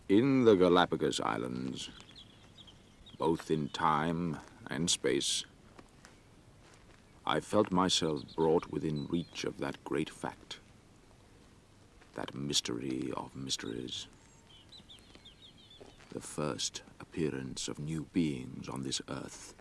In the Galapagos Islands, both in time and space, I felt myself brought within reach of that great fact, that mystery of mysteries, the first appearance of new beings on this earth.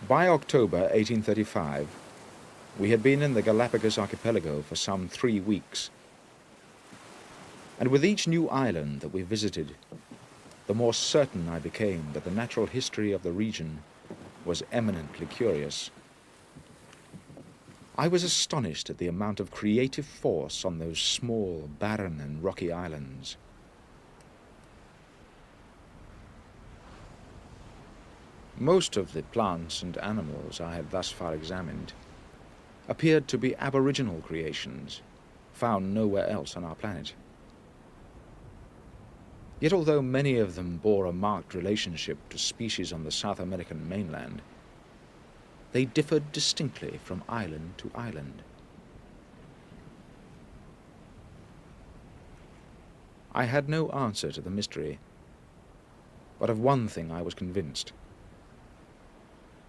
By October 1835, we had been in the Galapagos archipelago for some 3 weeks. And with each new island that we visited, the more certain I became that the natural history of the region was eminently curious. I was astonished at the amount of creative force on those small, barren and rocky islands. Most of the plants and animals I had thus far examined appeared to be aboriginal creations, found nowhere else on our planet. Yet although many of them bore a marked relationship to species on the South American mainland, they differed distinctly from island to island. I had no answer to the mystery, but of one thing I was convinced.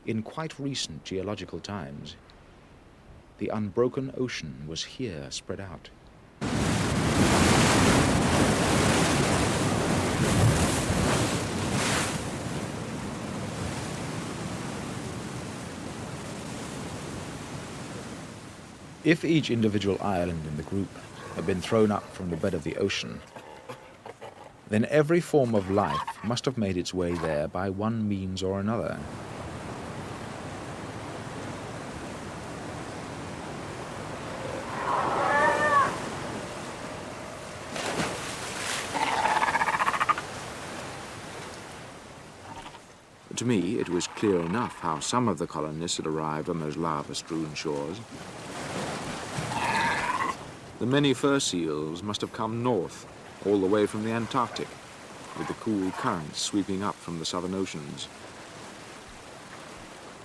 In quite recent geological times, the unbroken ocean was here spread out. If each individual island in the group had been thrown up from the bed of the ocean, then every form of life must have made its way there by one means or another. To me, it was clear enough how some of the colonists had arrived on those lava-strewn shores. The many fur seals must have come north, all the way from the Antarctic, with the cool currents sweeping up from the southern oceans.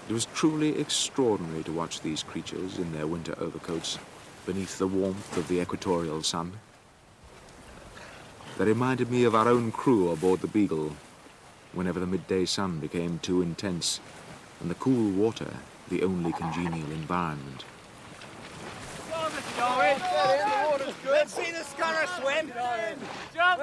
It was truly extraordinary to watch these creatures in their winter overcoats beneath the warmth of the equatorial sun. They reminded me of our own crew aboard the Beagle, whenever the midday sun became too intense and the cool water the only congenial environment. Darwin, the water's good. Let's see the scunner swim. Jump!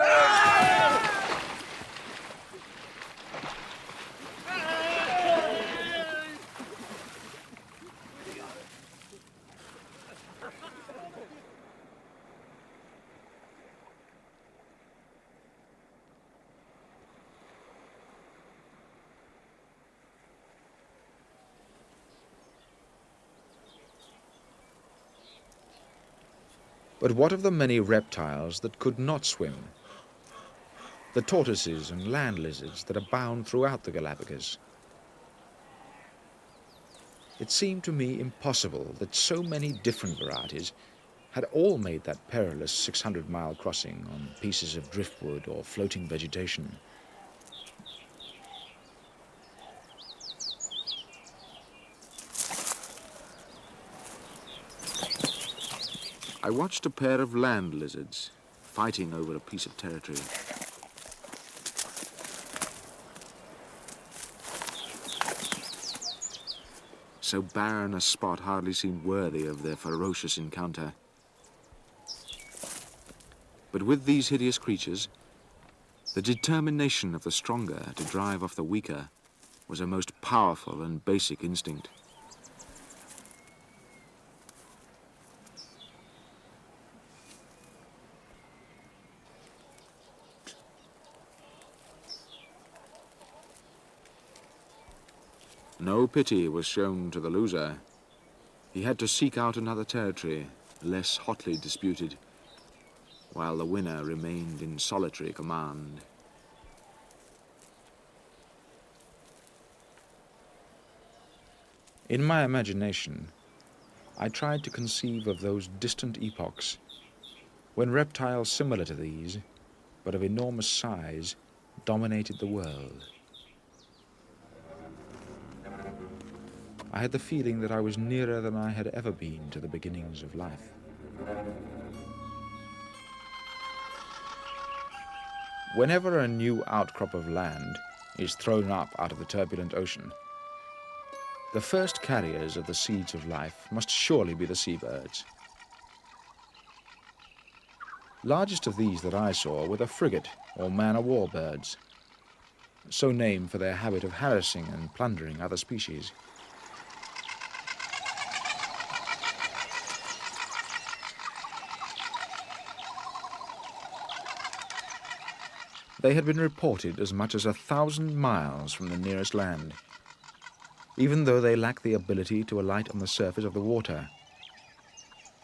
But what of the many reptiles that could not swim? The tortoises and land lizards that abound throughout the Galapagos. It seemed to me impossible that so many different varieties had all made that perilous 600-mile crossing on pieces of driftwood or floating vegetation. I watched a pair of land lizards fighting over a piece of territory. So barren a spot hardly seemed worthy of their ferocious encounter. But with these hideous creatures, the determination of the stronger to drive off the weaker was a most powerful and basic instinct. No pity was shown to the loser. He had to seek out another territory, less hotly disputed, while the winner remained in solitary command. In my imagination, I tried to conceive of those distant epochs when reptiles similar to these, but of enormous size, dominated the world. I had the feeling that I was nearer than I had ever been to the beginnings of life. Whenever a new outcrop of land is thrown up out of the turbulent ocean, the first carriers of the seeds of life must surely be the seabirds. Largest of these that I saw were the frigate or man-of-war birds, so named for their habit of harassing and plundering other species. They had been reported as much as 1,000 miles from the nearest land, even though they lack the ability to alight on the surface of the water.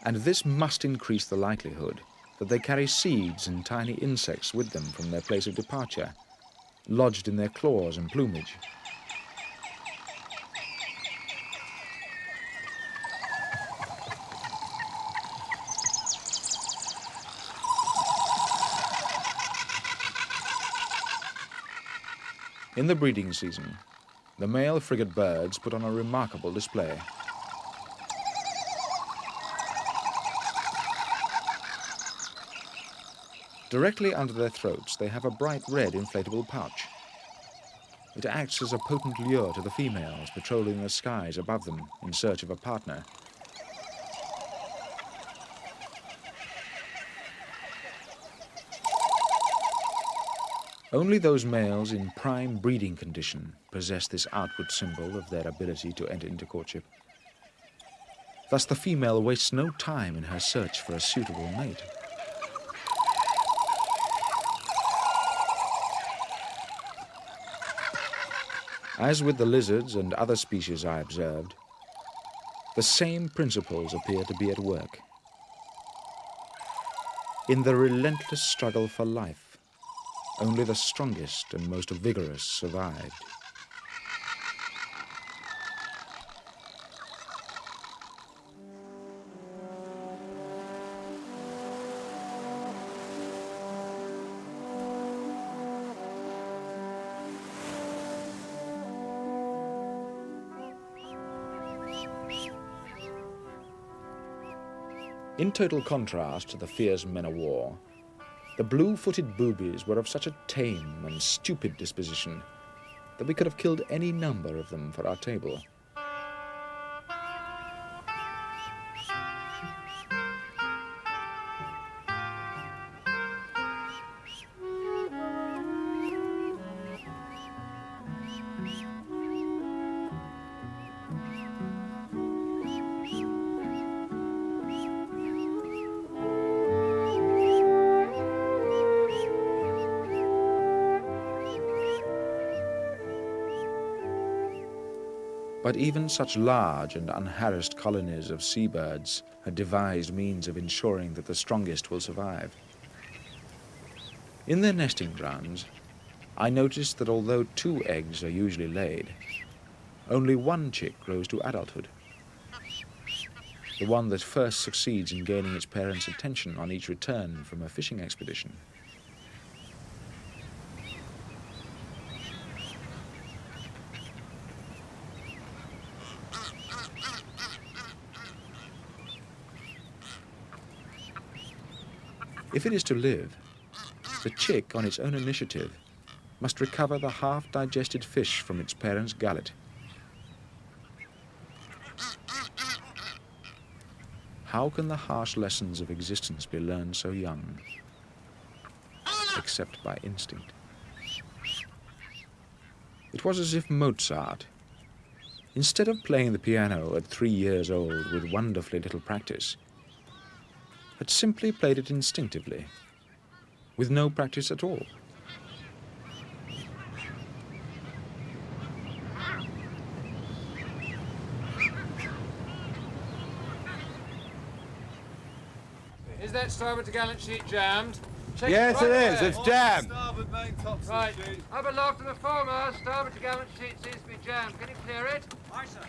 And this must increase the likelihood that they carry seeds and tiny insects with them from their place of departure, lodged in their claws and plumage. In the breeding season, the male frigate birds put on a remarkable display. Directly under their throats, they have a bright red inflatable pouch. It acts as a potent lure to the females patrolling the skies above them in search of a partner. Only those males in prime breeding condition possess this outward symbol of their ability to enter into courtship. Thus the female wastes no time in her search for a suitable mate. As with the lizards and other species I observed, the same principles appear to be at work. In the relentless struggle for life, only the strongest and most vigorous survived. In total contrast to the fierce men-of-war, the blue-footed boobies were of such a tame and stupid disposition that we could have killed any number of them for our table. But even such large and unharassed colonies of seabirds had devised means of ensuring that the strongest will survive. In their nesting grounds, I noticed that although 2 eggs are usually laid, only 1 chick grows to adulthood. The one that first succeeds in gaining its parents' attention on each return from a fishing expedition. If it is to live, the chick, on its own initiative, must recover the half-digested fish from its parent's gullet. How can the harsh lessons of existence be learned so young, except by instinct? It was as if Mozart, instead of playing the piano at 3 years old with wonderfully little practice, had simply played it instinctively, with no practice at all. Is that starboard gallant sheet jammed? Check Yes, right it is. away. It's jammed. Starboard main topsail Right. sheet. Up aloft to the foremast. Starboard gallant sheet seems to be jammed. Can you clear it? Aye, sir.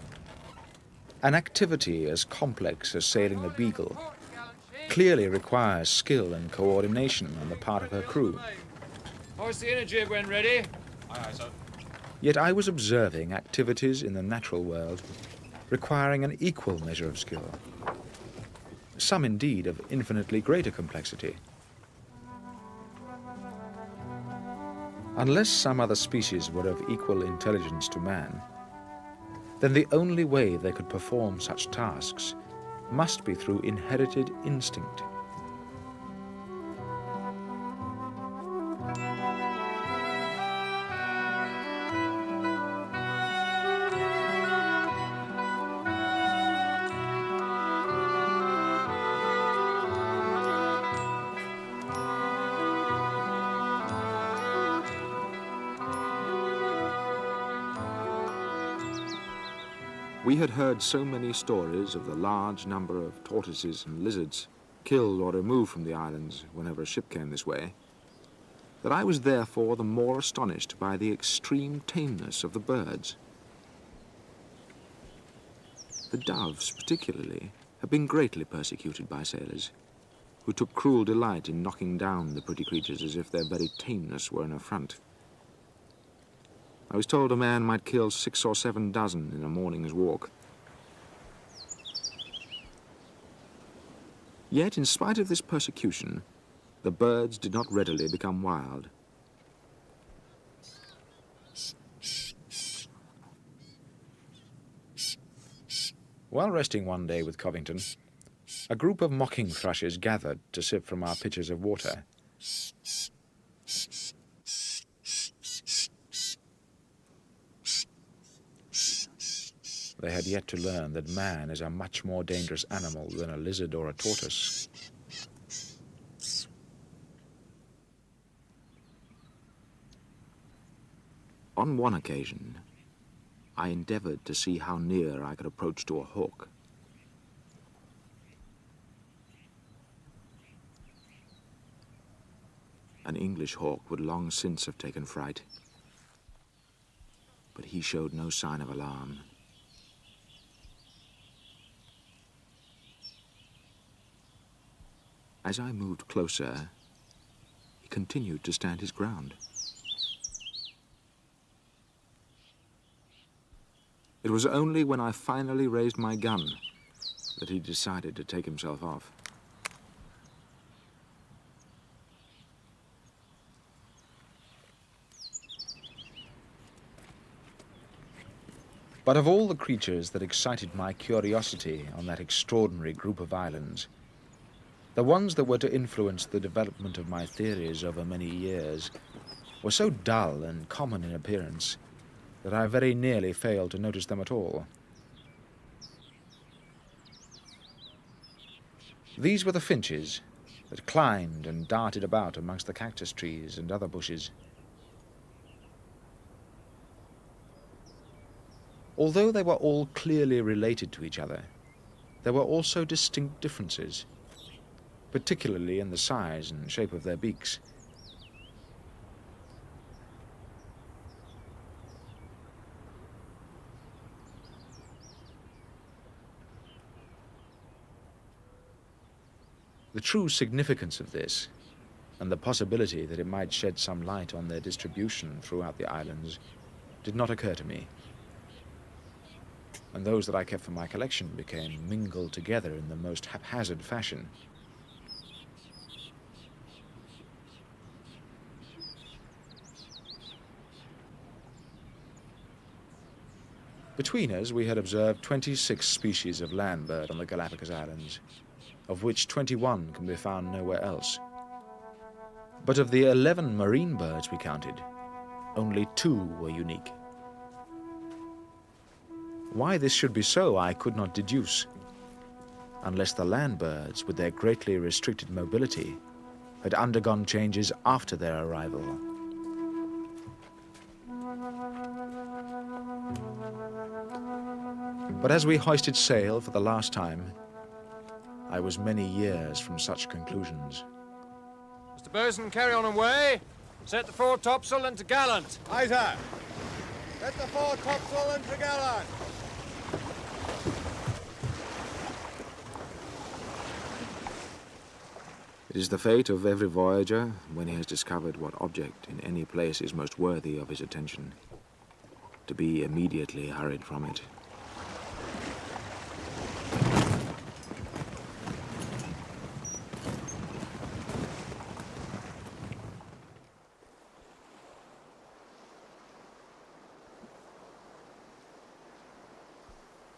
An activity as complex as sailing the Beagle Port gallant sheet. clearly requires skill and coordination on the part of her crew. Hoist the inner jib when ready. Aye, sir. Yet I was observing activities in the natural world requiring an equal measure of skill, some indeed of infinitely greater complexity. Unless some other species were of equal intelligence to man, then the only way they could perform such tasks must be through inherited instinct. We had heard so many stories of the large number of tortoises and lizards killed or removed from the islands whenever a ship came this way, that I was therefore the more astonished by the extreme tameness of the birds. The doves, particularly, have been greatly persecuted by sailors, who took cruel delight in knocking down the pretty creatures as if their very tameness were an affront. I was told a man might kill 6 or 7 dozen in a morning's walk. Yet, in spite of this persecution, the birds did not readily become wild. While resting one day with Covington, a group of mocking thrushes gathered to sip from our pitchers of water. They had yet to learn that man is a much more dangerous animal than a lizard or a tortoise. On one occasion, I endeavored to see how near I could approach to a hawk. An English hawk would long since have taken fright, but he showed no sign of alarm. As I moved closer, he continued to stand his ground. It was only when I finally raised my gun that he decided to take himself off. But of all the creatures that excited my curiosity on that extraordinary group of islands, the ones that were to influence the development of my theories over many years were so dull and common in appearance that I very nearly failed to notice them at all. These were the finches that climbed and darted about amongst the cactus trees and other bushes. Although they were all clearly related to each other, there were also distinct differences, particularly in the size and shape of their beaks. The true significance of this, and the possibility that it might shed some light on their distribution throughout the islands, did not occur to me, and those that I kept for my collection became mingled together in the most haphazard fashion. Between us, we had observed 26 species of land bird on the Galapagos Islands, of which 21 can be found nowhere else. But of the 11 marine birds we counted, only 2 were unique. Why this should be so, I could not deduce, unless the land birds, with their greatly restricted mobility, had undergone changes after their arrival. But as we hoisted sail for the last time, I was many years from such conclusions. Mr. Bosun, carry on away. Set the fore topsail and to gallant. Aye, sir. Set the fore topsail and to gallant. It is the fate of every voyager, when he has discovered what object in any place is most worthy of his attention, to be immediately hurried from it.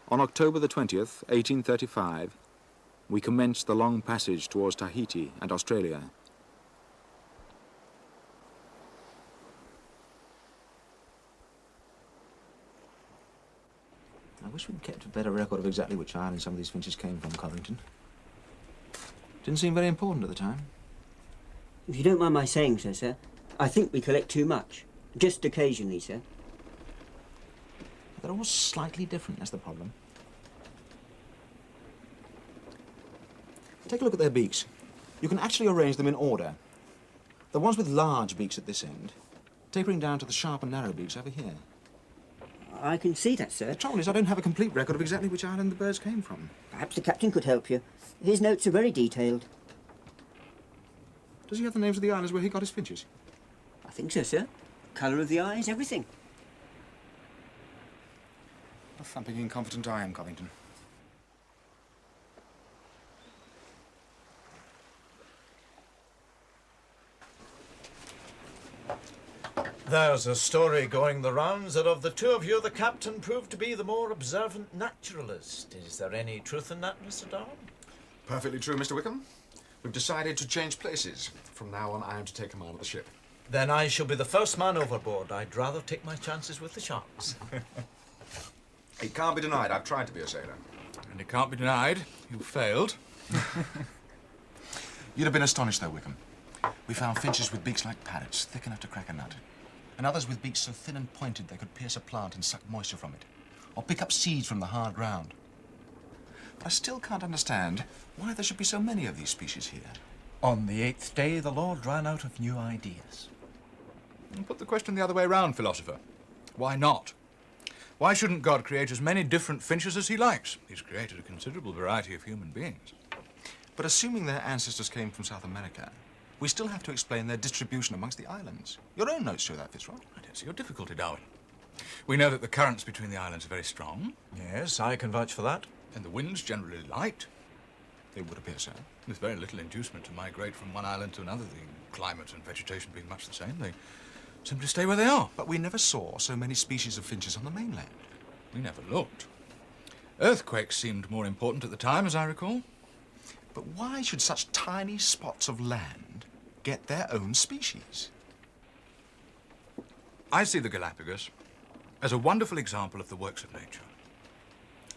On October the 20th, 1835, we commenced the long passage towards Tahiti and Australia. I wish we'd kept a better record of exactly which island some of these finches came from, Covington. Didn't seem very important at the time. If you don't mind my saying so, sir, I think we collect too much. Just occasionally, sir. They're all slightly different, that's the problem. Take a look at their beaks. You can actually arrange them in order. The ones with large beaks at this end, tapering down to the sharp and narrow beaks over here. I can see that, sir. The trouble is I don't have a complete record of exactly which island the birds came from. Perhaps the captain could help you. His notes are very detailed. Does he have the names of the islands where he got his finches? I think so, sir. Colour of the eyes, everything. A thumping incompetent I am, Covington. There's a story going the rounds that of the two of you, the captain proved to be the more observant naturalist. Is there any truth in that, Mr. Darwin? Perfectly true, Mr. Wickham. We've decided to change places. From now on, I am to take command of the ship. Then I shall be the first man overboard. I'd rather take my chances with the sharks. It can't be denied. I've tried to be a sailor. And it can't be denied. You failed. You'd have been astonished, though, Wickham. We found finches with beaks like parrots, thick enough to crack a nut. And others with beaks so thin and pointed they could pierce a plant and suck moisture from it. Or pick up seeds from the hard ground. But I still can't understand why there should be so many of these species here. On the 8th day, the Lord ran out of new ideas. And put the question the other way round, philosopher. Why not? Why shouldn't God create as many different finches as he likes? He's created a considerable variety of human beings. But assuming their ancestors came from South America, we still have to explain their distribution amongst the islands. Your own notes show that, Fitzroy. I don't see your difficulty, Darwin. We know that the currents between the islands are very strong, Yes, I can vouch for that. and the winds generally light. They would appear so. With very little inducement to migrate from one island to another, the climate and vegetation being much the same, they simply stay where they are. But we never saw so many species of finches on the mainland. We never looked. Earthquakes seemed more important at the time, as I recall. But why should such tiny spots of land get their own species? I see the Galapagos as a wonderful example of the works of nature.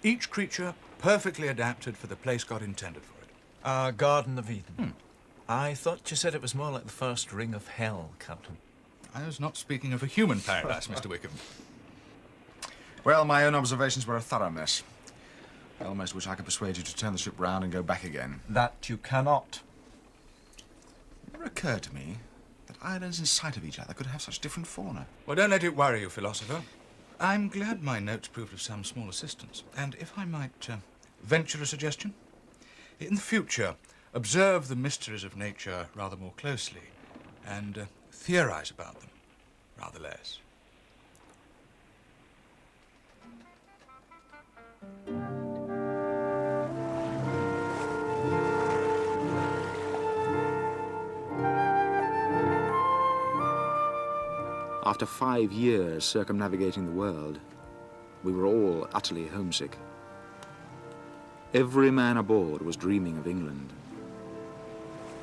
Each creature perfectly adapted for the place God intended for it. A Garden of Eden. I thought you said it was more like the first ring of hell, Captain. I was not speaking of a human paradise, Mr. Wickham. Well, my own observations were a thorough mess. I almost wish I could persuade you to turn the ship round and go back again. That you cannot. It never occurred to me that islands in sight of each other could have such different fauna. Well, don't let it worry you, philosopher. I'm glad my notes proved of some small assistance. And if I might venture a suggestion, in the future, observe the mysteries of nature rather more closely and theorize about them rather less. After 5 years circumnavigating the world, we were all utterly homesick. Every man aboard was dreaming of England.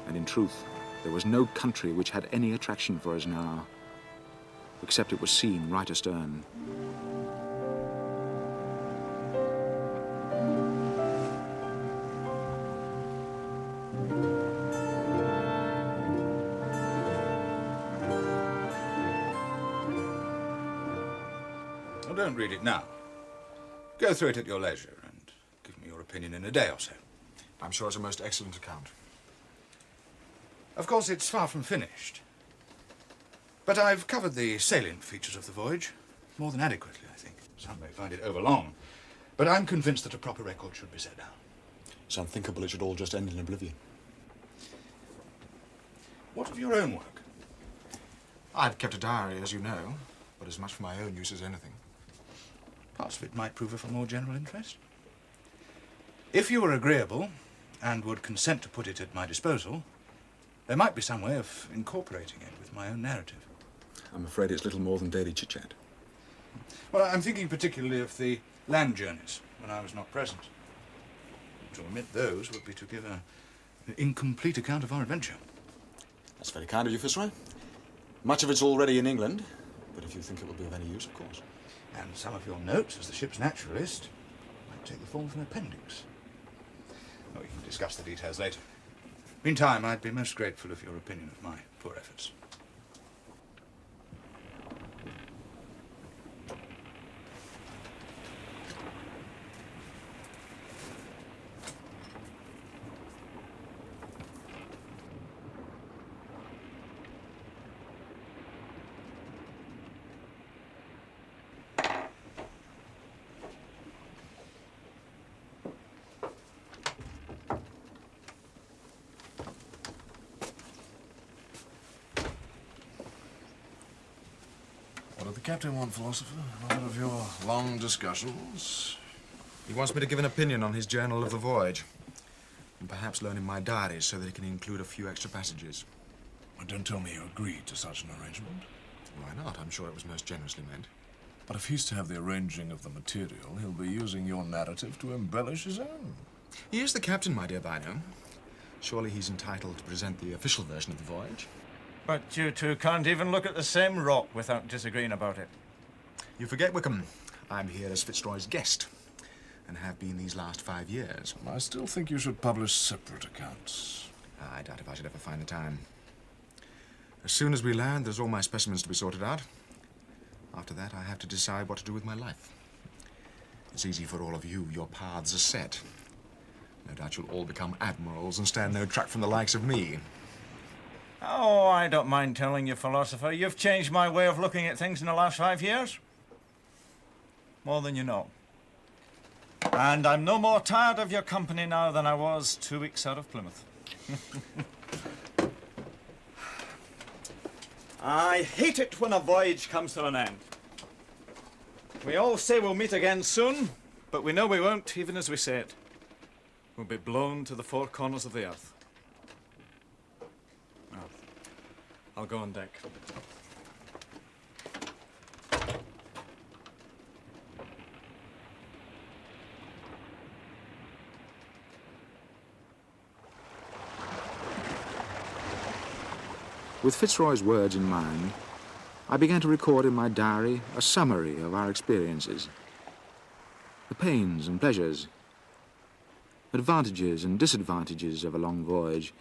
And in truth, there was no country which had any attraction for us now, except it was seen right astern. Well, don't read it now. Go through it at your leisure and give me your opinion in a day or so. I'm sure it's a most excellent account. Of course, it's far from finished. But I've covered the salient features of the voyage more than adequately, I think. Some may find it overlong, but I'm convinced that a proper record should be set down. It's unthinkable it should all just end in oblivion. What of your own work? I've kept a diary, as you know, but as much for my own use as anything. Parts of it might prove of a more general interest. If you were agreeable and would consent to put it at my disposal, there might be some way of incorporating it with my own narrative. I'm afraid it's little more than daily chit-chat. Well, I'm thinking particularly of the land journeys when I was not present. To omit those would be to give an incomplete account of our adventure. That's very kind of you, Fitzroy. Much of it's already in England, but if you think it will be of any use, of course. And some of your notes as the ship's naturalist might take the form of an appendix. Oh, we can discuss the details later. Meantime, I'd be most grateful of your opinion of my poor efforts. What did the captain want, philosopher? Another of your long discussions? He wants me to give an opinion on his journal of the voyage, and perhaps learn in my diary so that he can include a few extra passages. Well, don't tell me you agreed to such an arrangement. Why not? I'm sure it was most generously meant. But if he's to have the arranging of the material, he'll be using your narrative to embellish his own. He is the captain, my dear Bino. Surely he's entitled to present the official version of the voyage. But you two can't even look at the same rock without disagreeing about it. You forget, Wickham. I'm here as Fitzroy's guest, and have been these last 5 years. I still think you should publish separate accounts. I doubt if I should ever find the time. As soon as we land, there's all my specimens to be sorted out. After that, I have to decide what to do with my life. It's easy for all of you. Your paths are set. No doubt you'll all become admirals and stand no track from the likes of me. Oh, I don't mind telling you, philosopher, you've changed my way of looking at things in the last 5 years. More than you know. And I'm no more tired of your company now than I was 2 weeks out of Plymouth. I hate it when a voyage comes to an end. We all say we'll meet again soon, but we know we won't, even as we say it. We'll be blown to the four corners of the earth. Now, I'll go on deck. With Fitzroy's words in mind, I began to record in my diary a summary of our experiences. The pains and pleasures, advantages and disadvantages of a long voyage,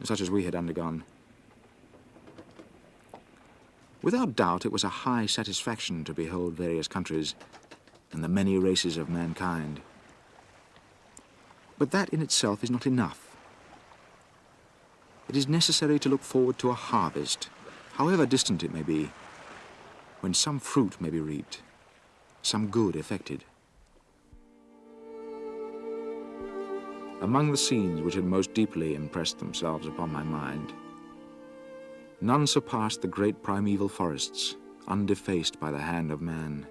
such as we had undergone. Without doubt, it was a high satisfaction to behold various countries and the many races of mankind. But that in itself is not enough. It is necessary to look forward to a harvest, however distant it may be, when some fruit may be reaped, some good effected. Among the scenes which had most deeply impressed themselves upon my mind, none surpassed the great primeval forests, undefaced by the hand of man.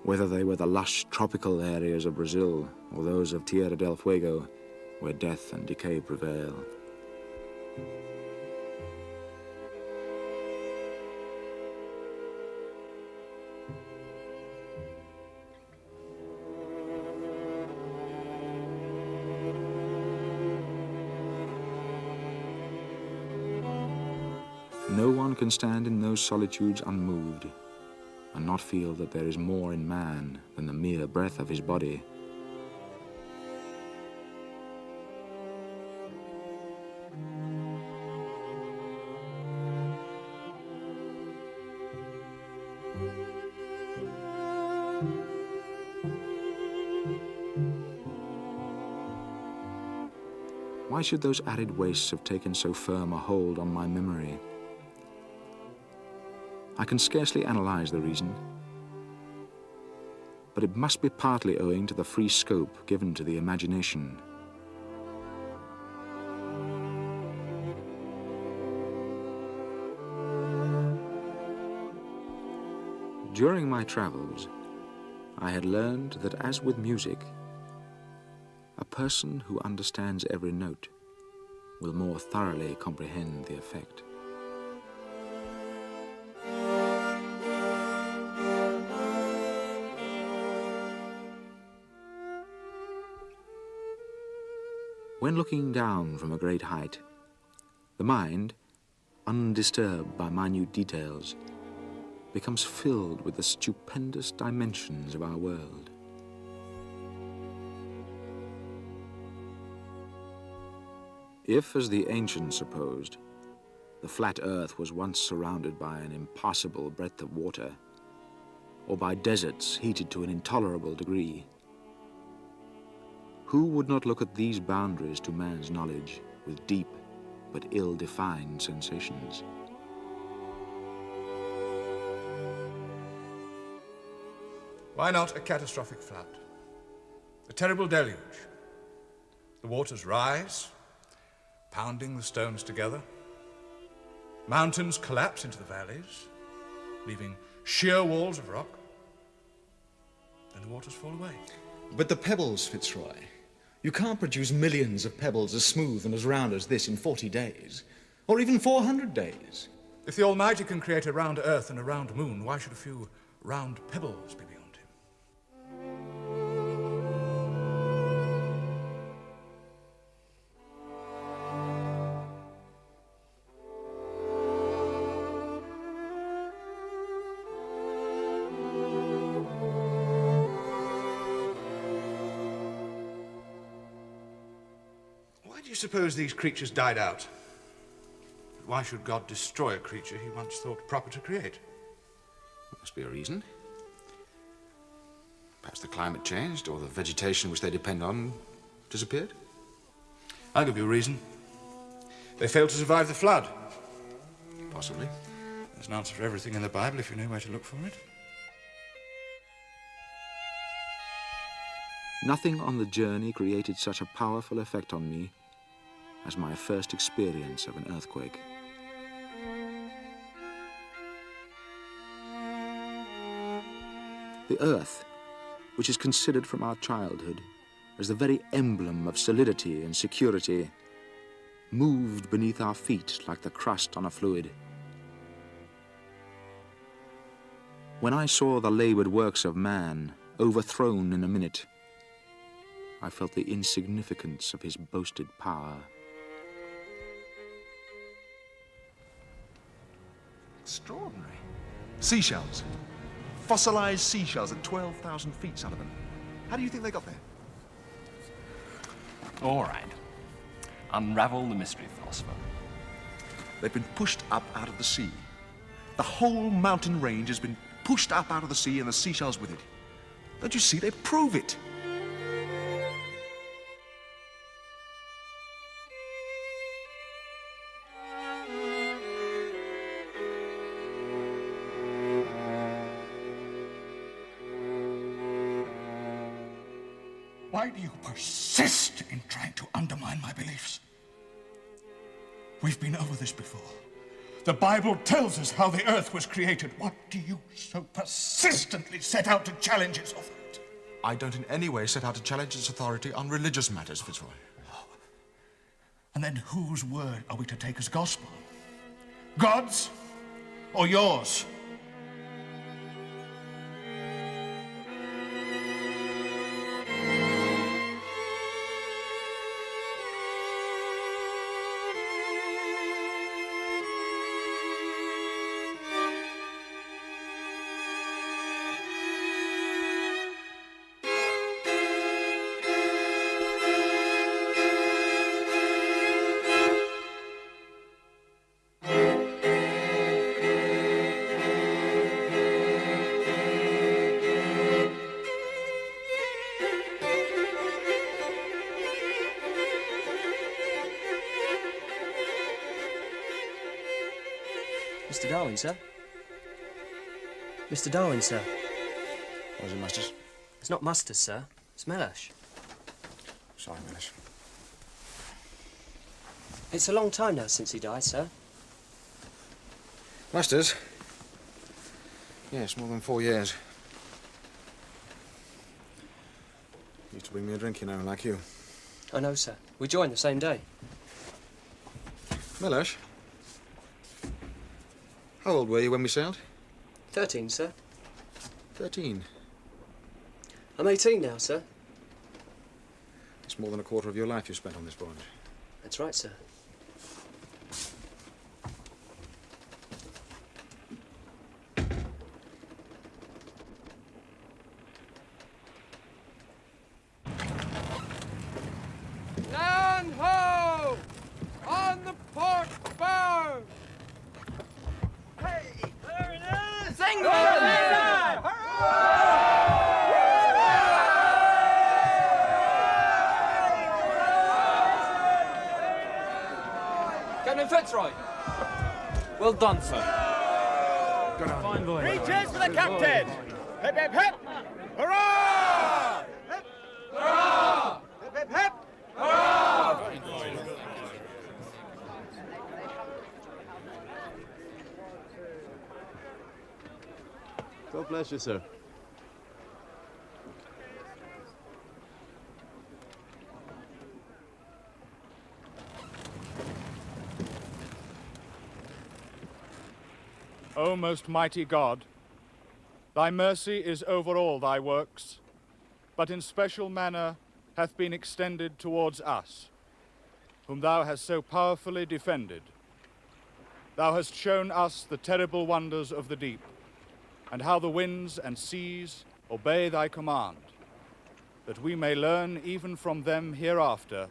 Whether they were the lush tropical areas of Brazil or those of Tierra del Fuego, where death and decay prevail. No one can stand in those solitudes unmoved and not feel that there is more in man than the mere breath of his body. Why should those arid wastes have taken so firm a hold on my memory? I can scarcely analyze the reason, but it must be partly owing to the free scope given to the imagination. During my travels, I had learned that, as with music, a person who understands every note will more thoroughly comprehend the effect. When looking down from a great height, the mind, undisturbed by minute details, becomes filled with the stupendous dimensions of our world. If, as the ancients supposed, the flat earth was once surrounded by an impassable breadth of water, or by deserts heated to an intolerable degree, who would not look at these boundaries to man's knowledge with deep but ill-defined sensations? Why not a catastrophic flood? A terrible deluge. The waters rise, pounding the stones together. Mountains collapse into the valleys, leaving sheer walls of rock. Then the waters fall away. But the pebbles, Fitzroy. You can't produce millions of pebbles as smooth and as round as this in 40 days, or even 400 days. If the Almighty can create a round earth and a round moon, why should a few round pebbles be beyond him? Why do you suppose these creatures died out? Why should God destroy a creature he once thought proper to create? There must be a reason. Perhaps the climate changed, or the vegetation which they depend on disappeared. I'll give you a reason. They failed to survive the flood. Possibly. There's an answer for everything in the Bible if you know where to look for it. Nothing on the journey created such a powerful effect on me as my first experience of an earthquake. The earth, which is considered from our childhood as the very emblem of solidity and security, moved beneath our feet like the crust on a fluid. When I saw the labored works of man overthrown in a minute, I felt the insignificance of his boasted power. Extraordinary. Seashells. Fossilized seashells at 12,000 feet, Sullivan. How do you think they got there? All right. Unravel the mystery, philosopher. They've been pushed up out of the sea. The whole mountain range has been pushed up out of the sea and the seashells with it. Don't you see? They prove it. Why do you persist in trying to undermine my beliefs? We've been over this before. The Bible tells us how the earth was created. What do you so persistently set out to challenge its authority? I don't in any way set out to challenge its authority on religious matters, Fitzroy. And then whose word are we to take as gospel? God's or yours? Mr. Darwin, sir. Mr. Darwin, sir. What is it, Masters? It's not mustard, sir. It's Mellish. Sorry, Mellish. It's a long time now since he died, sir. Masters? Yes, more than 4 years. He used to bring me a drink, you know, like you. I know, sir. We joined the same day. Mellish? How old were you when we sailed? 13, sir. 13. I'm 18 now, sir. It's more than a quarter of your life you spent on this voyage. That's right, sir. Land ho! On the port bow! Hey! There it is! Single! Captain Fitzroy! Well done, sir. Fine voyage. 3 cheers for the captain! Hip, hip, hip! Hurrah! Hip! Hurrah! Hip, hip, hip! Hurrah! God bless you, sir. O most mighty God, thy mercy is over all thy works, but in special manner hath been extended towards us, whom thou hast so powerfully defended. Thou hast shown us the terrible wonders of the deep, and how the winds and seas obey thy command, that we may learn even from them hereafter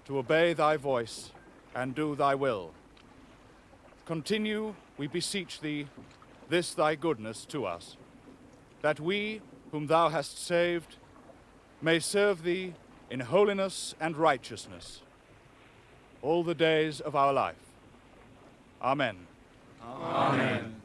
to obey thy voice and do thy will. Continue, we beseech thee, this thy goodness to us, that we, whom thou hast saved, may serve thee in holiness and righteousness all the days of our life. Amen. Amen.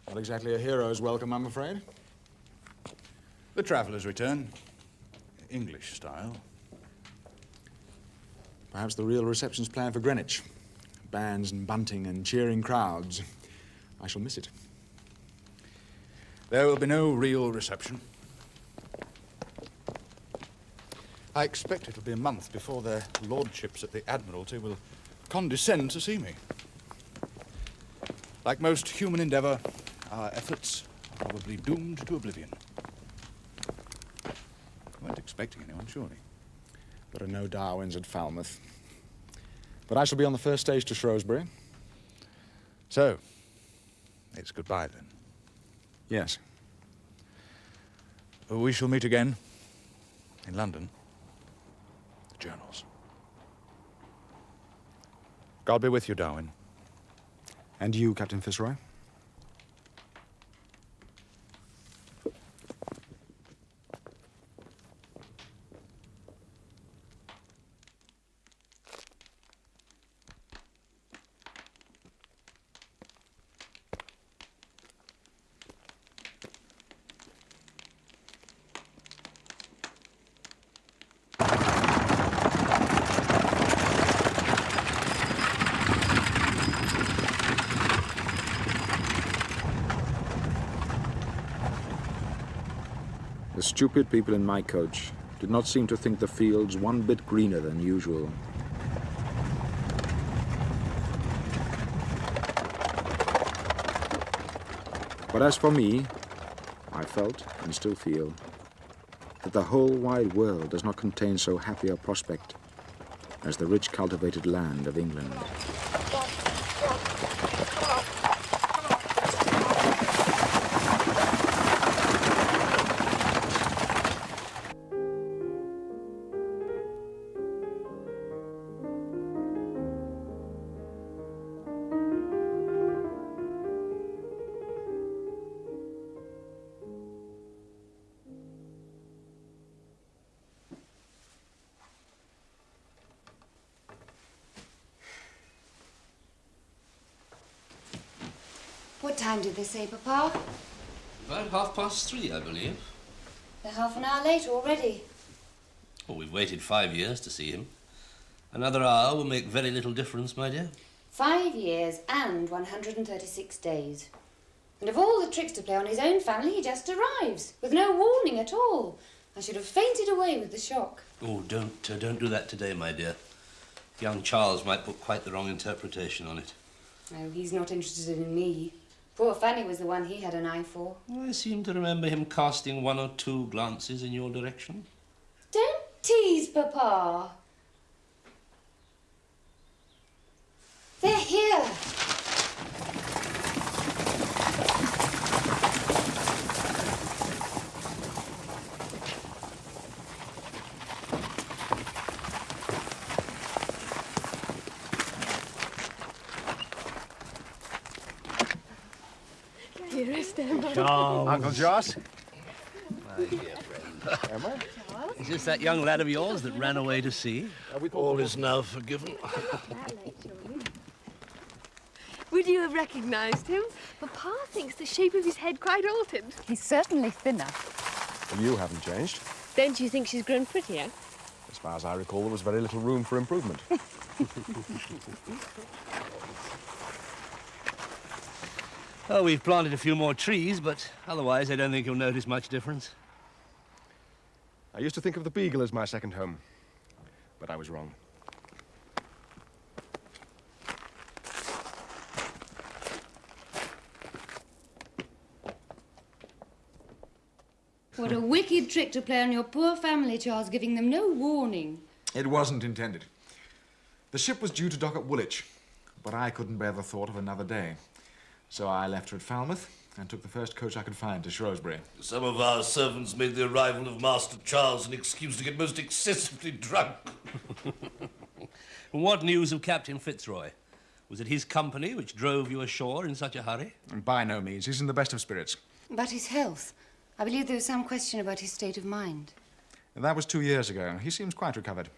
Not exactly a hero's welcome, I'm afraid. The traveller's return. English style. Perhaps the real reception's planned for Greenwich. Bands and bunting and cheering crowds. I shall miss it. There will be no real reception. I expect it'll be a month before their lordships at the Admiralty will condescend to see me. Like most human endeavour, our efforts are probably doomed to oblivion. You weren't expecting anyone, surely? There are no Darwins at Falmouth. But I shall be on the first stage to Shrewsbury. So, it's goodbye then? Yes. We shall meet again in London. The journals. God be with you, Darwin. And you, Captain Fitzroy? The stupid people in my coach did not seem to think the fields one bit greener than usual. But as for me, I felt, and still feel, that the whole wide world does not contain so happy a prospect as the rich cultivated land of England. What time did they say, Papa? About 3:30, I believe. They're half an hour late already. Oh, we've waited 5 years to see him. Another hour will make very little difference, my dear. 5 years and 136 days. And of all the tricks to play on his own family, he just arrives, with no warning at all. I should have fainted away with the shock. Oh, don't do that today, my dear. Young Charles might put quite the wrong interpretation on it. No, he's not interested in me. Poor Fanny was the one he had an eye for. I seem to remember him casting 1 or 2 glances in your direction. Don't tease, Papa. They're here. Dearest Emma. Charles. Uncle Joss. My dear friend. Emma? Is this that young lad of yours that ran away to sea? All is now forgiven. Would you have recognised him? Papa thinks the shape of his head quite altered. He's certainly thinner. Well, you haven't changed. Don't you think she's grown prettier? As far as I recall, there was very little room for improvement. Oh, we've planted a few more trees, but otherwise I don't think you'll notice much difference. I used to think of the Beagle as my second home, but I was wrong. What a wicked trick to play on your poor family, Charles, giving them no warning. It wasn't intended. The ship was due to dock at Woolwich, but I couldn't bear the thought of another day. So I left her at Falmouth and took the first coach I could find to Shrewsbury. Some of our servants made the arrival of Master Charles an excuse to get most excessively drunk. What news of Captain Fitzroy? Was it his company which drove you ashore in such a hurry? By no means. He's in the best of spirits. But his health. I believe there was some question about his state of mind. That was 2 years ago. He seems quite recovered.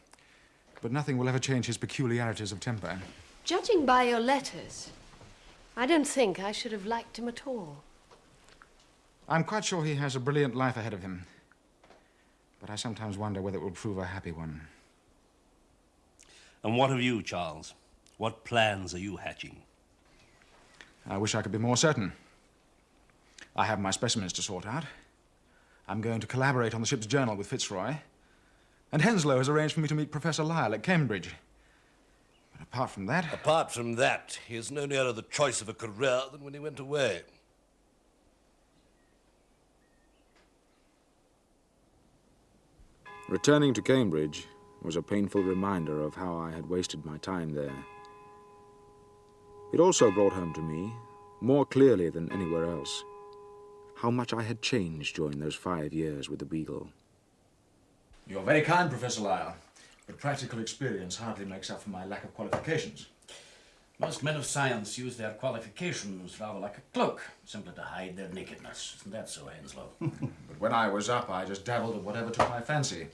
But nothing will ever change his peculiarities of temper. Judging by your letters, I don't think I should have liked him at all. I'm quite sure he has a brilliant life ahead of him. But I sometimes wonder whether it will prove a happy one. And what of you, Charles? What plans are you hatching? I wish I could be more certain. I have my specimens to sort out. I'm going to collaborate on the ship's journal with Fitzroy. And Henslow has arranged for me to meet Professor Lyle at Cambridge. But apart from that... Apart from that, he is no nearer the choice of a career than when he went away. Returning to Cambridge was a painful reminder of how I had wasted my time there. It also brought home to me, more clearly than anywhere else, how much I had changed during those 5 years with the Beagle. You're very kind, Professor Lyle, but practical experience hardly makes up for my lack of qualifications. Most men of science use their qualifications rather like a cloak, simply to hide their nakedness. Isn't that so, Henslow? But when I was up, I just dabbled at whatever took my fancy.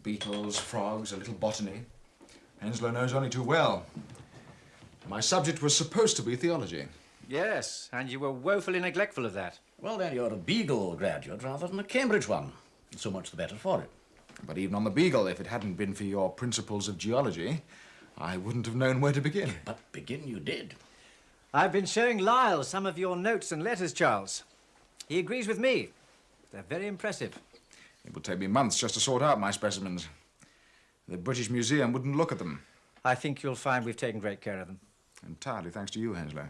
Beetles, frogs, a little botany. Henslow knows only too well. My subject was supposed to be theology. Yes, and you were woefully neglectful of that. Well, then, you're a Beagle graduate rather than a Cambridge one. So much the better for it. But even on the Beagle, if it hadn't been for your principles of geology, I wouldn't have known where to begin. But begin you did. I've been showing Lyle some of your notes and letters, Charles. He agrees with me. They're very impressive. It would take me months just to sort out my specimens. The British Museum wouldn't look at them. I think you'll find we've taken great care of them. Entirely thanks to you, Henslow.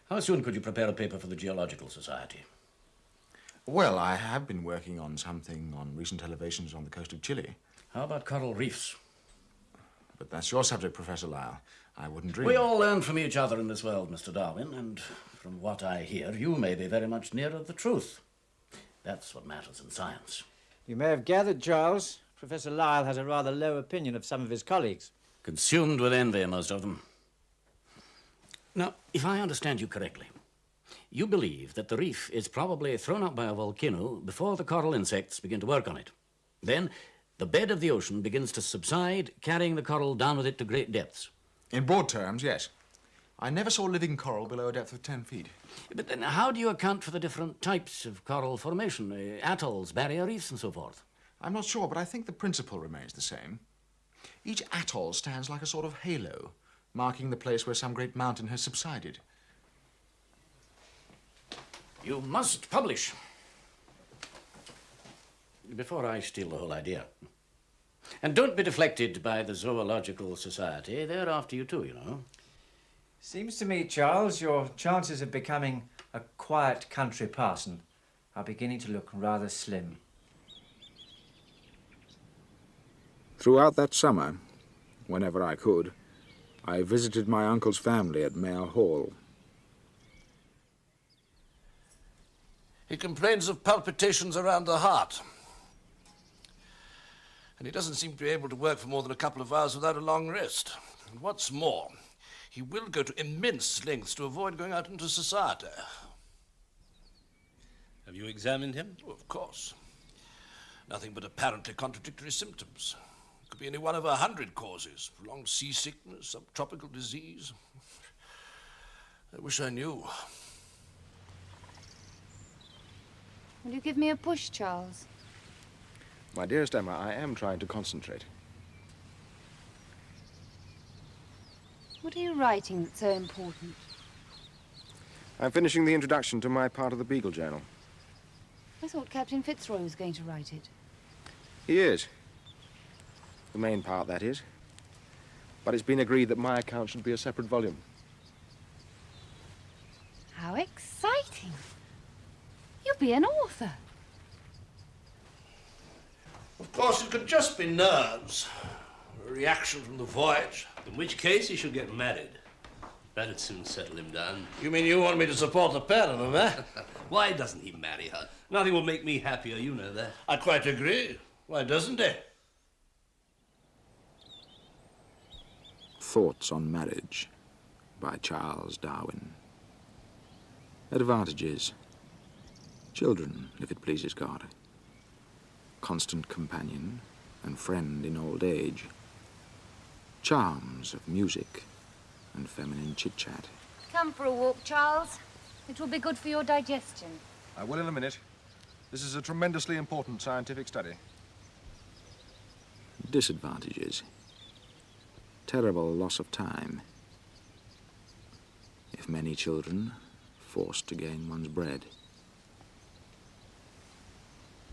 How soon could you prepare a paper for the Geological Society? Well, I have been working on something on recent elevations on the coast of Chile. How about coral reefs? But that's your subject, Professor Lyle. I wouldn't dream. We all learn from each other in this world, Mr. Darwin, and from what I hear, you may be very much nearer the truth. That's what matters in science. You may have gathered, Charles, Professor Lyle has a rather low opinion of some of his colleagues. Consumed with envy, most of them. Now, if I understand you correctly, you believe that the reef is probably thrown up by a volcano before the coral insects begin to work on it. Then, the bed of the ocean begins to subside, carrying the coral down with it to great depths. In broad terms, yes. I never saw living coral below a depth of 10 feet. But then how do you account for the different types of coral formation, atolls, barrier reefs, and so forth? I'm not sure, but I think the principle remains the same. Each atoll stands like a sort of halo, marking the place where some great mountain has subsided. You must publish. Before I steal the whole idea. And don't be deflected by the Zoological Society. They're after you too, you know. Seems to me, Charles, your chances of becoming a quiet country parson are beginning to look rather slim. Throughout that summer, whenever I could, I visited my uncle's family at Mayor Hall. He complains of palpitations around the heart. And he doesn't seem to be able to work for more than a couple of hours without a long rest. And what's more, he will go to immense lengths to avoid going out into society. Have you examined him? Oh, of course. Nothing but apparently contradictory symptoms. It could be any one of 100 causes. Prolonged seasickness, subtropical disease. I wish I knew. Will you give me a push, Charles? My dearest Emma, I am trying to concentrate. What are you writing that's so important? I'm finishing the introduction to my part of the Beagle Journal. I thought Captain Fitzroy was going to write it. He is. The main part, that is. But it's been agreed that my account should be a separate volume. How exciting! You'll be an author. Of course, it could just be nerves. A reaction from the voyage. In which case he should get married. That'd soon settle him down. You mean you want me to support the pair of them, eh? Why doesn't he marry her? Nothing will make me happier, you know that. I quite agree. Why doesn't he? Thoughts on Marriage by Charles Darwin. Advantages. Children, if it pleases God. Constant companion and friend in old age. Charms of music and feminine chit-chat. Come for a walk, Charles. It will be good for your digestion. I will in a minute. This is a tremendously important scientific study. Disadvantages. Terrible loss of time. If many children, forced to gain one's bread.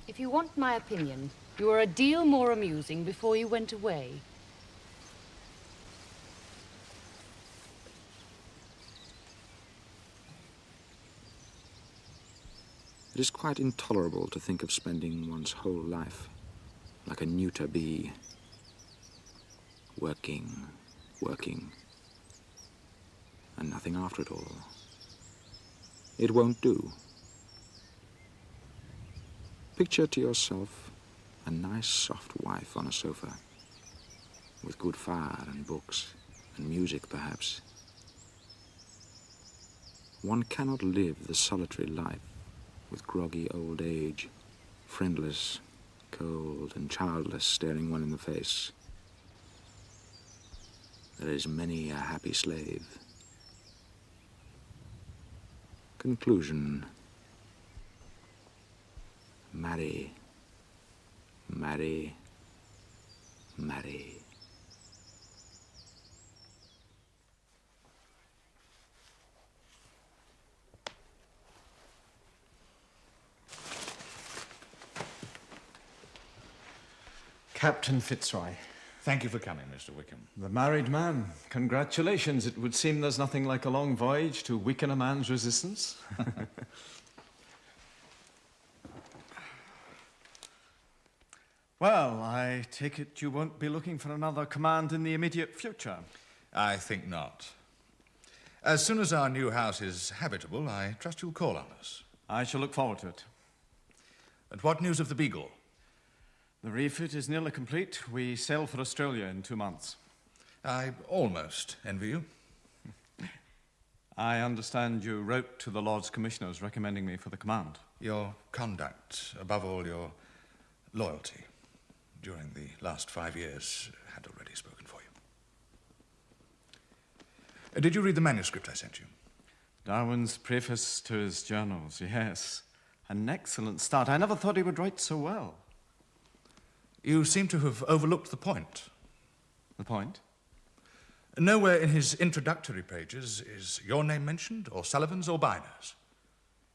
If you want my opinion, you were a deal more amusing before you went away. It is quite intolerable to think of spending one's whole life like a neuter bee. Working, working, and nothing after it all. It won't do. Picture to yourself a nice soft wife on a sofa, with good fire and books and music perhaps. One cannot live the solitary life with groggy old age, friendless, cold and childless, staring one in the face. There is many a happy slave. Conclusion. Marry, marry, marry. Captain Fitzroy. Thank you for coming, Mr. Wickham. The married man. Congratulations. It would seem there's nothing like a long voyage to weaken a man's resistance. Well, I take it you won't be looking for another command in the immediate future. I think not. As soon as our new house is habitable, I trust you'll call on us. I shall look forward to it. And what news of the Beagle? The refit is nearly complete. We sail for Australia in 2 months. I almost envy you. I understand you wrote to the Lords Commissioners recommending me for the command. Your conduct, above all your loyalty, during the last 5 years had already spoken for you. Did you read the manuscript I sent you? Darwin's preface to his journals, yes. An excellent start. I never thought he would write so well. You seem to have overlooked the point. The point? Nowhere in his introductory pages is your name mentioned, or Sullivan's, or Byner's.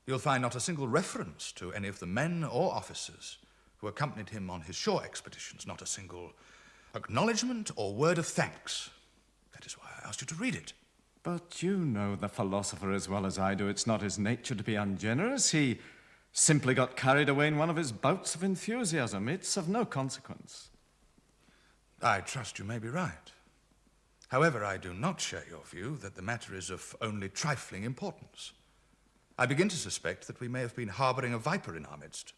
You'll find not a single reference to any of the men or officers who accompanied him on his shore expeditions, not a single acknowledgement or word of thanks. That is why I asked you to read it. But you know the philosopher as well as I do. It's not his nature to be ungenerous. He simply got carried away in one of his bouts of enthusiasm. It's of no consequence. I trust you may be right. However, I do not share your view that the matter is of only trifling importance. I begin to suspect that we may have been harboring a viper in our midst.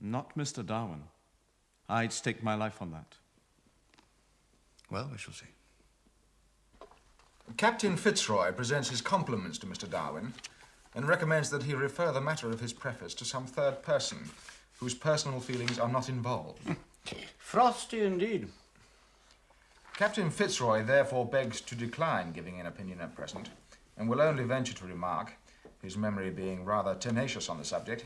Not Mr. Darwin. I'd stake my life on that. Well, we shall see. Captain Fitzroy presents his compliments to Mr. Darwin and recommends that he refer the matter of his preface to some third person whose personal feelings are not involved. Frosty indeed. Captain Fitzroy therefore begs to decline giving an opinion at present and will only venture to remark, his memory being rather tenacious on the subject,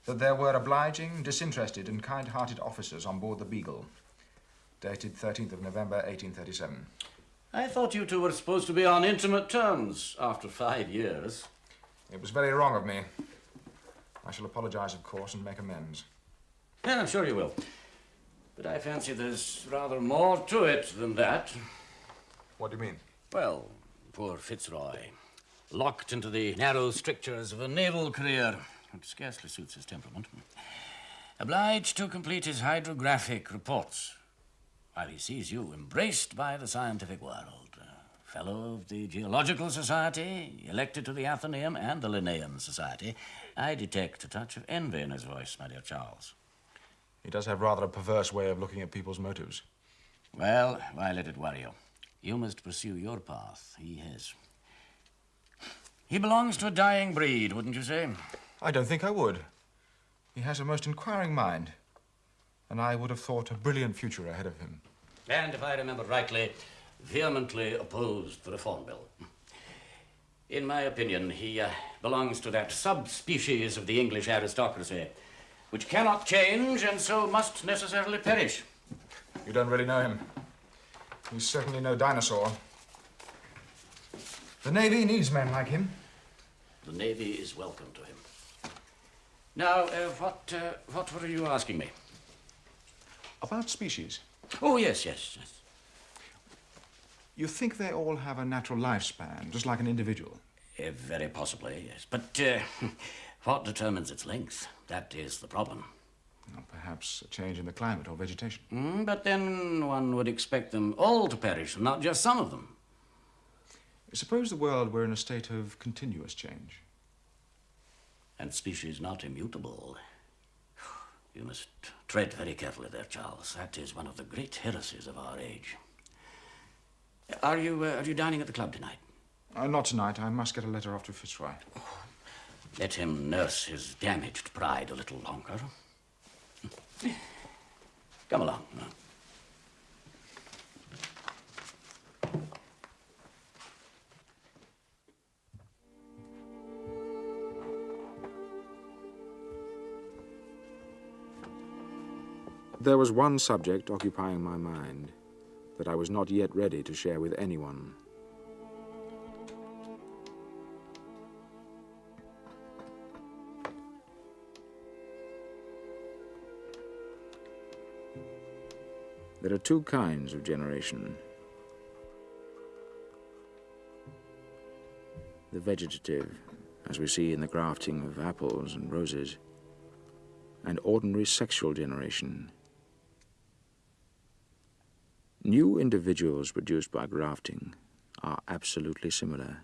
that there were obliging, disinterested and kind-hearted officers on board the Beagle, dated 13th of November, 1837. I thought you two were supposed to be on intimate terms after 5 years. It was very wrong of me. I shall apologize, of course, and make amends. Yeah, I'm sure you will. But I fancy there's rather more to it than that. What do you mean? Well, poor Fitzroy, locked into the narrow strictures of a naval career, which scarcely suits his temperament, obliged to complete his hydrographic reports, while he sees you embraced by the scientific world, fellow of the Geological Society, elected to the Athenaeum and the Linnaean Society. I detect a touch of envy in his voice, my dear Charles. He does have rather a perverse way of looking at people's motives. Well, why let it worry you? You must pursue your path. He has. He belongs to a dying breed, wouldn't you say? I don't think I would. He has a most inquiring mind, and I would have thought a brilliant future ahead of him. And, if I remember rightly, vehemently opposed the Reform Bill. In my opinion, he belongs to that subspecies of the English aristocracy, which cannot change and so must necessarily perish. You don't really know him. He's certainly no dinosaur. The Navy needs men like him. The Navy is welcome to him. Now, what were you asking me? About species. Oh, yes. You think they all have a natural lifespan, just like an individual? Very possibly, yes. But what determines its length? That is the problem. Well, perhaps a change in the climate or vegetation. But then one would expect them all to perish, not just some of them. Suppose the world were in a state of continuous change. And species not immutable. You must tread very carefully there, Charles. That is one of the great heresies of our age. Are you dining at the club tonight? Not tonight. I must get a letter off to Fitzroy. Let him nurse his damaged pride a little longer. Come along. There was one subject occupying my mind that I was not yet ready to share with anyone. There are two kinds of generation. The vegetative, as we see in the grafting of apples and roses, and ordinary sexual generation, New individuals produced by grafting are absolutely similar.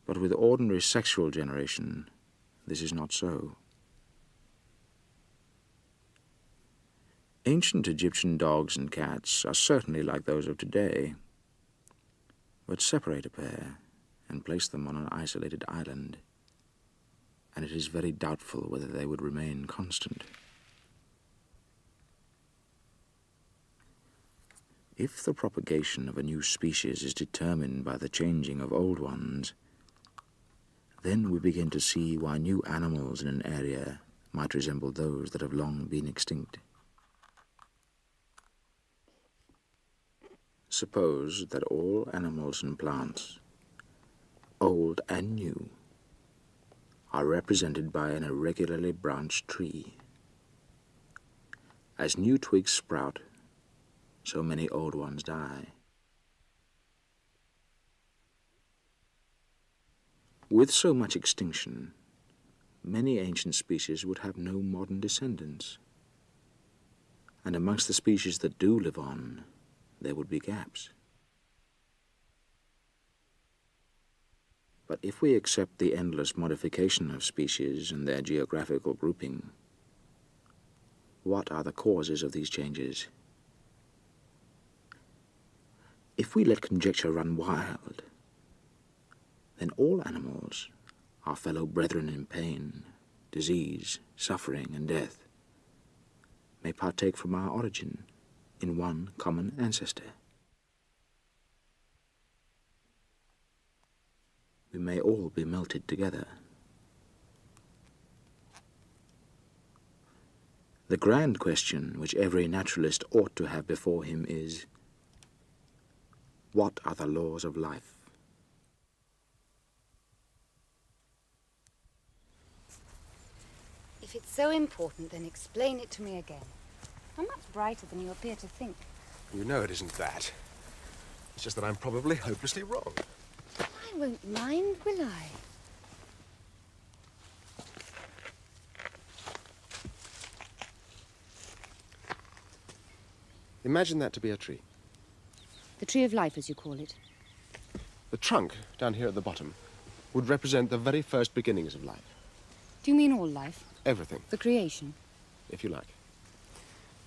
But with ordinary sexual generation, this is not so. Ancient Egyptian dogs and cats are certainly like those of today, but separate a pair and place them on an isolated island, and it is very doubtful whether they would remain constant. If the propagation of a new species is determined by the changing of old ones, then we begin to see why new animals in an area might resemble those that have long been extinct. Suppose that all animals and plants, old and new, are represented by an irregularly branched tree. As new twigs sprout, so many old ones die. With so much extinction, many ancient species would have no modern descendants. And amongst the species that do live on, there would be gaps. But if we accept the endless modification of species and their geographical grouping, what are the causes of these changes? If we let conjecture run wild, then all animals, our fellow brethren in pain, disease, suffering, and death, may partake from our origin in one common ancestor. We may all be melted together. The grand question which every naturalist ought to have before him is, what are the laws of life? If it's so important, then explain it to me again. I'm much brighter than you appear to think. You know it isn't that. It's just that I'm probably hopelessly wrong. I won't mind, will I? Imagine that to be a tree. The tree of life, as you call it. The trunk, down here at the bottom, would represent the very first beginnings of life. Do you mean all life? Everything. The creation? If you like.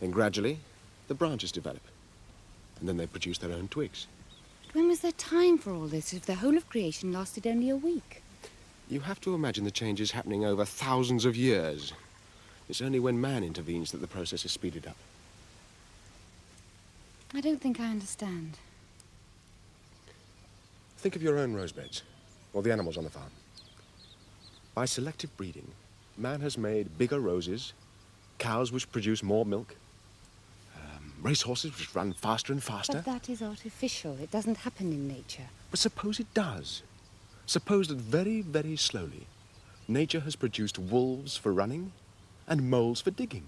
Then gradually, the branches develop. And then they produce their own twigs. But when was there time for all this if the whole of creation lasted only a week? You have to imagine the changes happening over thousands of years. It's only when man intervenes that the process is speeded up. I don't think I understand. Think of your own rose beds, or the animals on the farm. By selective breeding, man has made bigger roses, cows which produce more milk, racehorses which run faster and faster. But that is artificial. It doesn't happen in nature. But suppose it does. Suppose that very, very slowly, nature has produced wolves for running and moles for digging.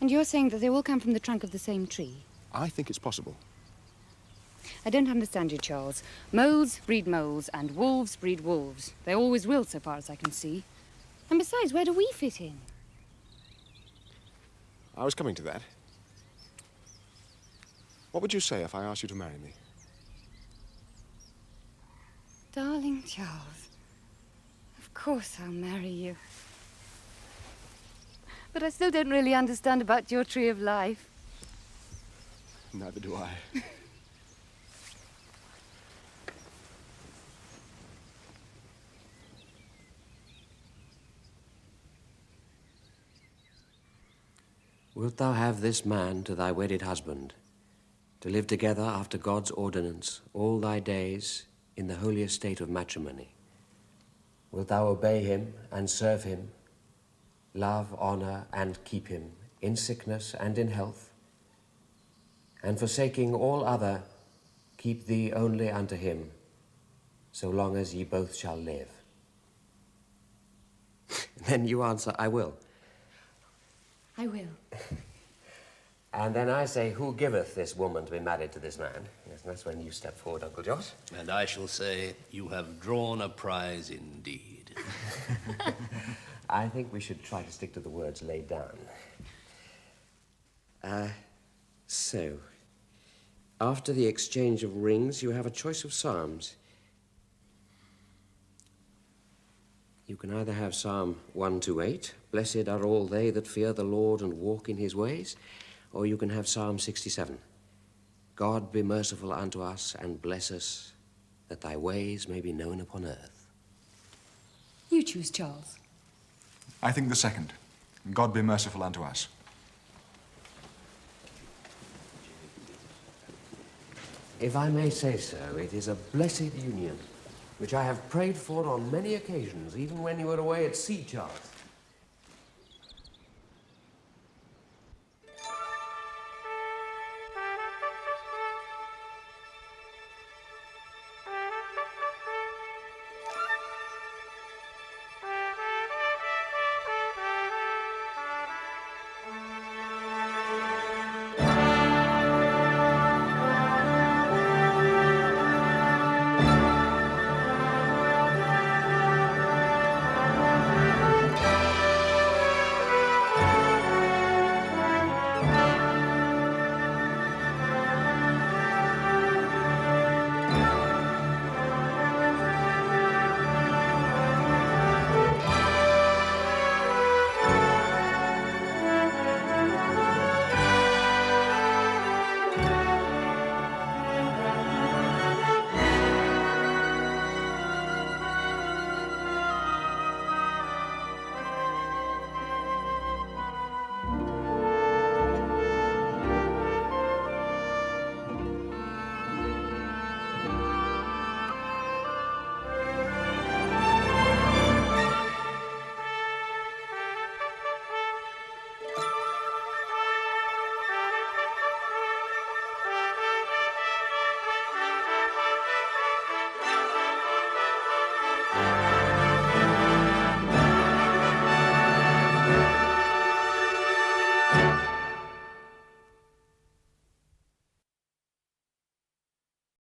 And you're saying that they all come from the trunk of the same tree? I think it's possible. I don't understand you, Charles. Moles breed moles, and wolves breed wolves. They always will, so far as I can see. And besides, where do we fit in? I was coming to that. What would you say if I asked you to marry me? Darling Charles, of course I'll marry you. But I still don't really understand about your tree of life. Neither do I. Wilt thou have this man to thy wedded husband, to live together after God's ordinance all thy days in the holy estate of matrimony? Wilt thou obey him and serve him, love, honor, and keep him in sickness and in health, and forsaking all other, keep thee only unto him, so long as ye both shall live? Then you answer, I will. I will. And then I say, who giveth this woman to be married to this man? Yes, and that's when you step forward, Uncle Josh. And I shall say, you have drawn a prize indeed. I think we should try to stick to the words laid down. So, after the exchange of rings, you have a choice of psalms. You can either have Psalm 128, blessed are all they that fear the Lord and walk in his ways, or you can have Psalm 67, God be merciful unto us and bless us, that thy ways may be known upon earth. You choose, Charles. I think the second. God be merciful unto us. If I may say so, it is a blessed union, which I have prayed for on many occasions, even when you were away at sea, Charles.